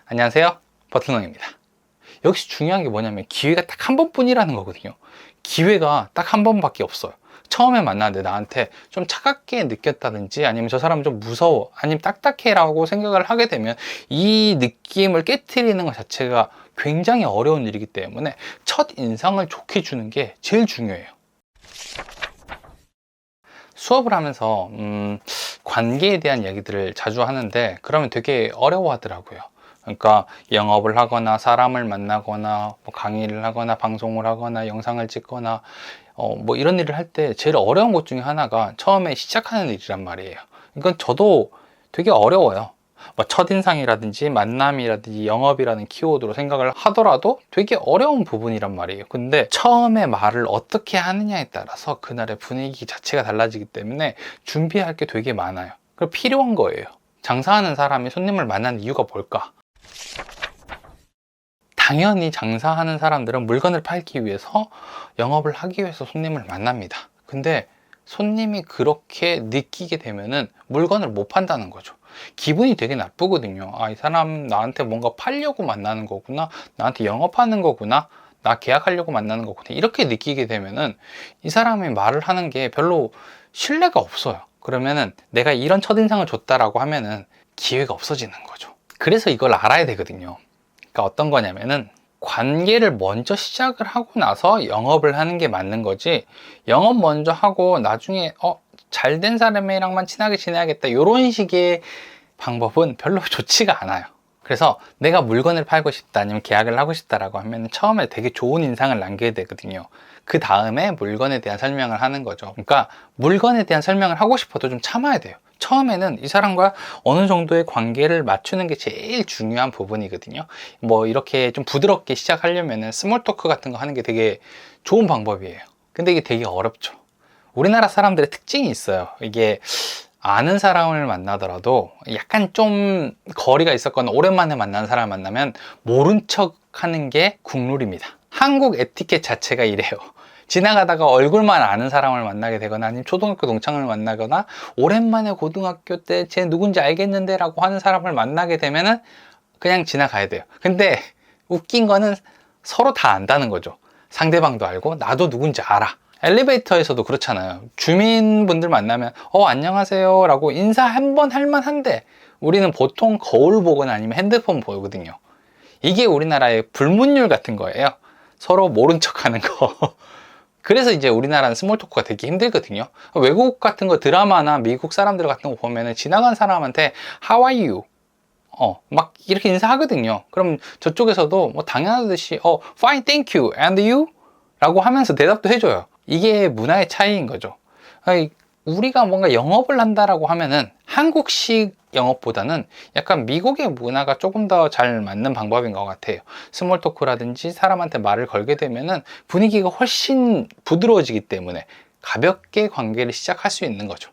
안녕하세요, 버틀농입니다. 여기서 중요한 게 뭐냐면 기회가 딱 한 번뿐이라는 거거든요. 기회가 딱 한 번밖에 없어요. 처음에 만났는데 나한테 좀 차갑게 느꼈다든지 아니면 저 사람은 좀 무서워 아니면 딱딱해 라고 생각을 하게 되면 이 느낌을 깨트리는 것 자체가 굉장히 어려운 일이기 때문에 첫 인상을 좋게 주는 게 제일 중요해요. 수업을 하면서 관계에 대한 얘기들을 자주 하는데 그러면 되게 어려워 하더라고요. 그러니까 영업을 하거나 사람을 만나거나 뭐 강의를 하거나 방송을 하거나 영상을 찍거나 뭐 이런 일을 할 때 제일 어려운 것 중에 하나가 처음에 시작하는 일이란 말이에요. 이건 저도 되게 어려워요. 뭐 첫인상이라든지 만남이라든지 영업이라는 키워드로 생각을 하더라도 되게 어려운 부분이란 말이에요. 근데 처음에 말을 어떻게 하느냐에 따라서 그날의 분위기 자체가 달라지기 때문에 준비할 게 되게 많아요. 그리고 필요한 거예요. 장사하는 사람이 손님을 만나는 이유가 뭘까? 당연히 장사하는 사람들은 물건을 팔기 위해서 영업을 하기 위해서 손님을 만납니다. 근데 손님이 그렇게 느끼게 되면은 물건을 못 판다는 거죠. 기분이 되게 나쁘거든요. 아, 이 사람 나한테 뭔가 팔려고 만나는 거구나, 나한테 영업하는 거구나, 나 계약하려고 만나는 거구나, 이렇게 느끼게 되면은 이 사람이 말을 하는 게 별로 신뢰가 없어요. 그러면은 내가 이런 첫인상을 줬다라고 하면은 기회가 없어지는 거죠. 그래서 이걸 알아야 되거든요. 그러니까 어떤 거냐면은 관계를 먼저 시작을 하고 나서 영업을 하는 게 맞는 거지, 영업 먼저 하고 나중에 잘된 사람이랑만 친하게 지내야겠다 이런 식의 방법은 별로 좋지가 않아요. 그래서 내가 물건을 팔고 싶다 아니면 계약을 하고 싶다라고 하면 처음에 되게 좋은 인상을 남겨야 되거든요. 그 다음에 물건에 대한 설명을 하는 거죠. 그러니까 물건에 대한 설명을 하고 싶어도 좀 참아야 돼요. 처음에는 이 사람과 어느 정도의 관계를 맞추는 게 제일 중요한 부분이거든요. 뭐 이렇게 좀 부드럽게 시작하려면 스몰 토크 같은 거 하는 게 되게 좋은 방법이에요. 근데 이게 되게 어렵죠. 우리나라 사람들의 특징이 있어요. 이게 아는 사람을 만나더라도 약간 좀 거리가 있었거나 오랜만에 만난 사람을 만나면 모른 척 하는 게 국룰입니다. 한국 에티켓 자체가 이래요. 지나가다가 얼굴만 아는 사람을 만나게 되거나 아니면 초등학교 동창을 만나거나 오랜만에 고등학교 때 쟤 누군지 알겠는데 라고 하는 사람을 만나게 되면은 그냥 지나가야 돼요. 근데 웃긴 거는 서로 다 안다는 거죠. 상대방도 알고 나도 누군지 알아. 엘리베이터에서도 그렇잖아요. 주민분들 만나면 안녕하세요 라고 인사 한 번 할 만한데 우리는 보통 거울 보거나 아니면 핸드폰 보거든요. 이게 우리나라의 불문율 같은 거예요. 서로 모른 척 하는 거. 그래서 이제 우리나라는 스몰 토크가 되게 힘들거든요. 외국 같은 거 드라마나 미국 사람들 같은 거 보면은 지나간 사람한테 How are you? 막 이렇게 인사하거든요. 그럼 저쪽에서도 뭐 당연하듯이 Fine, thank you. And you? 라고 하면서 대답도 해줘요. 이게 문화의 차이인 거죠. 우리가 뭔가 영업을 한다라고 하면은 한국식 영업보다는 약간 미국의 문화가 조금 더 잘 맞는 방법인 것 같아요. 스몰 토크라든지 사람한테 말을 걸게 되면은 분위기가 훨씬 부드러워지기 때문에 가볍게 관계를 시작할 수 있는 거죠.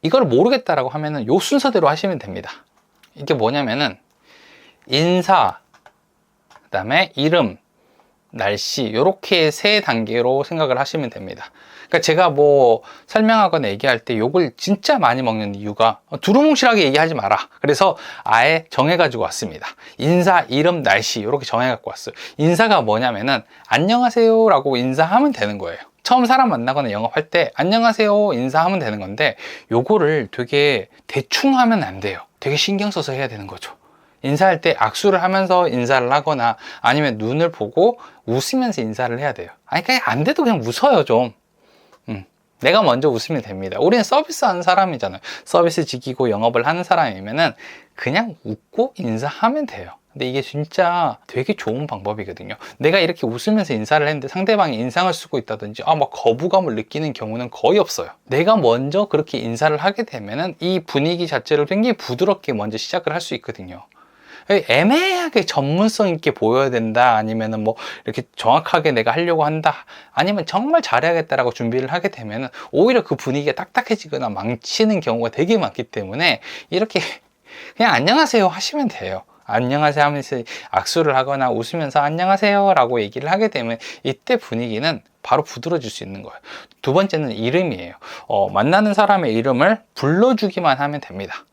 이걸 모르겠다라고 하면은 요 순서대로 하시면 됩니다. 이게 뭐냐면은 인사, 그 다음에 이름, 날씨, 이렇게 세 단계로 생각을 하시면 됩니다. 그러니까 제가 뭐 설명하거나 얘기할 때 욕을 진짜 많이 먹는 이유가 두루뭉실하게 얘기하지 마라. 그래서 아예 정해가지고 왔습니다. 인사, 이름, 날씨 이렇게 정해갖고 왔어요. 인사가 뭐냐면은 안녕하세요 라고 인사하면 되는 거예요. 처음 사람 만나거나 영업할 때 안녕하세요 인사하면 되는 건데 요거를 되게 대충 하면 안 돼요. 되게 신경 써서 해야 되는 거죠. 인사할 때 악수를 하면서 인사를 하거나 아니면 눈을 보고 웃으면서 인사를 해야 돼요. 아니 그냥 안 돼도 그냥 웃어요 좀. 내가 먼저 웃으면 됩니다. 우리는 서비스하는 사람이잖아요. 서비스 지키고 영업을 하는 사람이면은 그냥 웃고 인사하면 돼요. 근데 이게 진짜 되게 좋은 방법이거든요. 내가 이렇게 웃으면서 인사를 했는데 상대방이 인상을 쓰고 있다든지 막 거부감을 느끼는 경우는 거의 없어요. 내가 먼저 그렇게 인사를 하게 되면은 이 분위기 자체를 굉장히 부드럽게 먼저 시작을 할 수 있거든요. 애매하게 전문성 있게 보여야 된다 아니면은 뭐 이렇게 정확하게 내가 하려고 한다 아니면 정말 잘해야겠다라고 준비를 하게 되면은 오히려 그 분위기가 딱딱해지거나 망치는 경우가 되게 많기 때문에 이렇게 그냥 안녕하세요 하시면 돼요. 안녕하세요 하면서 악수를 하거나 웃으면서 안녕하세요 라고 얘기를 하게 되면 이때 분위기는 바로 부드러워질 수 있는 거예요. 두 번째는 이름이에요. 만나는 사람의 이름을 불러주기만 하면 됩니다.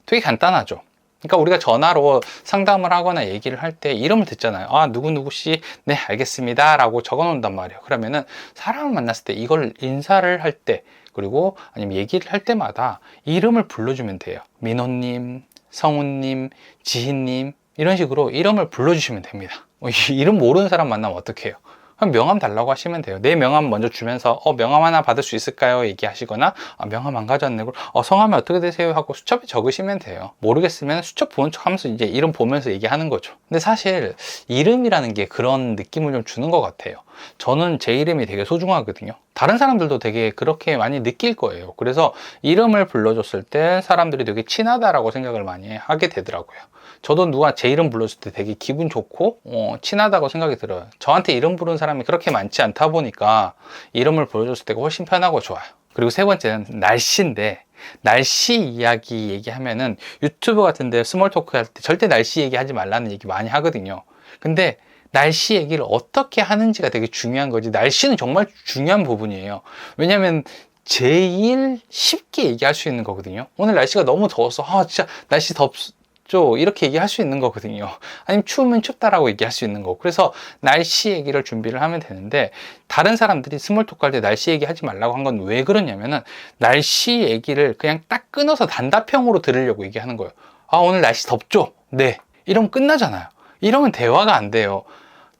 되게 간단하죠. 그러니까 우리가 전화로 상담을 하거나 얘기를 할 때 이름을 듣잖아요. 아, 누구누구씨, 네, 알겠습니다. 라고 적어 놓는단 말이에요. 그러면은 사람을 만났을 때 이걸 인사를 할 때, 그리고 아니면 얘기를 할 때마다 이름을 불러주면 돼요. 민호님, 성우님, 지희님, 이런 식으로 이름을 불러주시면 됩니다. 이름 모르는 사람 만나면 어떡해요? 그럼 명함 달라고 하시면 돼요. 내 명함 먼저 주면서 명함 하나 받을 수 있을까요? 얘기하시거나 명함 안 가져왔네. 성함이 어떻게 되세요? 하고 수첩에 적으시면 돼요. 모르겠으면 수첩 보는 척 하면서 이제 이름 보면서 얘기하는 거죠. 근데 사실 이름이라는 게 그런 느낌을 좀 주는 것 같아요. 저는 제 이름이 되게 소중하거든요. 다른 사람들도 되게 그렇게 많이 느낄 거예요. 그래서 이름을 불러줬을 때 사람들이 되게 친하다라고 생각을 많이 하게 되더라고요. 저도 누가 제 이름 불렀을 때 되게 기분 좋고 친하다고 생각이 들어요. 저한테 이름 부르는 사람이 그렇게 많지 않다 보니까 이름을 불러줬을 때가 훨씬 편하고 좋아요. 그리고 세 번째는 날씨인데, 날씨 이야기 얘기하면은 유튜브 같은 데 스몰 토크 할 때 절대 날씨 얘기하지 말라는 얘기 많이 하거든요. 근데 날씨 얘기를 어떻게 하는지가 되게 중요한 거지, 날씨는 정말 중요한 부분이에요. 왜냐면 제일 쉽게 얘기할 수 있는 거거든요. 오늘 날씨가 너무 더워서 진짜 날씨 덥죠, 이렇게 얘기할 수 있는 거거든요. 아니면 추우면 춥다라고 얘기할 수 있는 거고. 그래서 날씨 얘기를 준비를 하면 되는데, 다른 사람들이 스몰 토크 할 때 날씨 얘기하지 말라고 한 건 왜 그러냐면은 날씨 얘기를 그냥 딱 끊어서 단답형으로 들으려고 얘기하는 거예요. 오늘 날씨 덥죠? 네. 이러면 끝나잖아요. 이러면 대화가 안 돼요.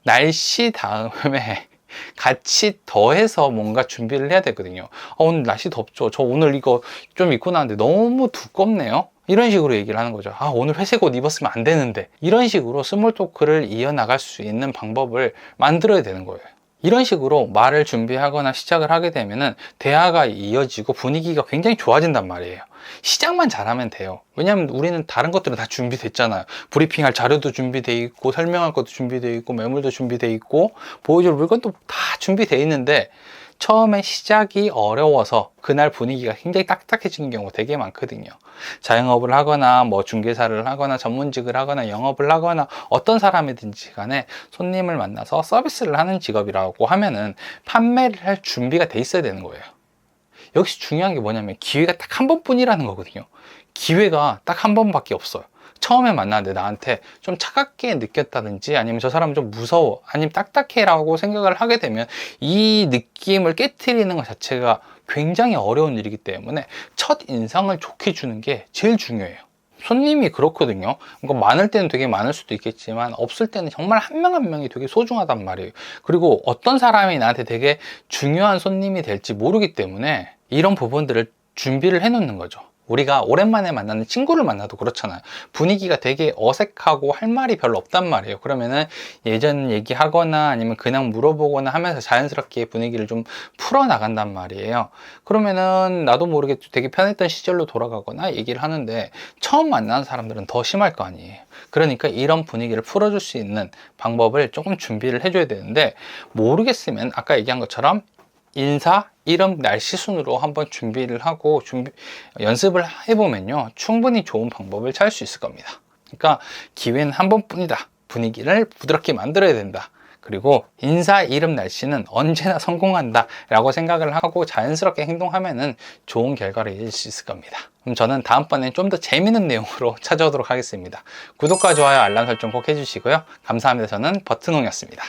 날씨 다음에 같이 더해서 뭔가 준비를 해야 되거든요. 오늘 날씨 덥죠? 저 오늘 이거 좀 입고 나왔는데 너무 두껍네요? 이런 식으로 얘기를 하는 거죠. 오늘 회색 옷 입었으면 안 되는데. 이런 식으로 스몰 토크를 이어나갈 수 있는 방법을 만들어야 되는 거예요. 이런 식으로 말을 준비하거나 시작을 하게 되면은 대화가 이어지고 분위기가 굉장히 좋아진단 말이에요. 시작만 잘하면 돼요. 왜냐하면 우리는 다른 것들은 다 준비됐잖아요. 브리핑할 자료도 준비되어 있고, 설명할 것도 준비되어 있고, 매물도 준비되어 있고, 보여줄 물건도 다 준비되어 있는데, 처음에 시작이 어려워서 그날 분위기가 굉장히 딱딱해지는 경우가 되게 많거든요. 자영업을 하거나 중개사를 하거나 전문직을 하거나 영업을 하거나 어떤 사람이든지 간에 손님을 만나서 서비스를 하는 직업이라고 하면은 판매를 할 준비가 돼 있어야 되는 거예요. 여기서 중요한 게 뭐냐면 기회가 딱 한 번뿐이라는 거거든요. 기회가 딱 한 번밖에 없어요. 처음에 만났는데 나한테 좀 차갑게 느꼈다든지, 아니면 저 사람은 좀 무서워, 아니면 딱딱해 라고 생각을 하게 되면 이 느낌을 깨트리는 것 자체가 굉장히 어려운 일이기 때문에 첫 인상을 좋게 주는 게 제일 중요해요. 손님이 그렇거든요. 그러니까 많을 때는 되게 많을 수도 있겠지만 없을 때는 정말 한 명 한 명이 되게 소중하단 말이에요. 그리고 어떤 사람이 나한테 되게 중요한 손님이 될지 모르기 때문에 이런 부분들을 준비를 해 놓는 거죠. 우리가 오랜만에 만나는 친구를 만나도 그렇잖아요. 분위기가 되게 어색하고 할 말이 별로 없단 말이에요. 그러면은 예전 얘기하거나 아니면 그냥 물어보거나 하면서 자연스럽게 분위기를 좀 풀어나간단 말이에요. 그러면은 나도 모르게 되게 편했던 시절로 돌아가거나 얘기를 하는데, 처음 만나는 사람들은 더 심할 거 아니에요. 그러니까 이런 분위기를 풀어줄 수 있는 방법을 조금 준비를 해줘야 되는데, 모르겠으면 아까 얘기한 것처럼 인사, 이름, 날씨 순으로 한번 준비를 하고 연습을 해보면요, 충분히 좋은 방법을 찾을 수 있을 겁니다. 그러니까 기회는 한 번뿐이다. 분위기를 부드럽게 만들어야 된다. 그리고 인사, 이름, 날씨는 언제나 성공한다 라고 생각을 하고 자연스럽게 행동하면은 좋은 결과를 이룰 수 있을 겁니다. 그럼 저는 다음번엔 좀 더 재미있는 내용으로 찾아오도록 하겠습니다. 구독과 좋아요, 알람 설정 꼭 해주시고요. 감사합니다. 저는 버튼홍이었습니다.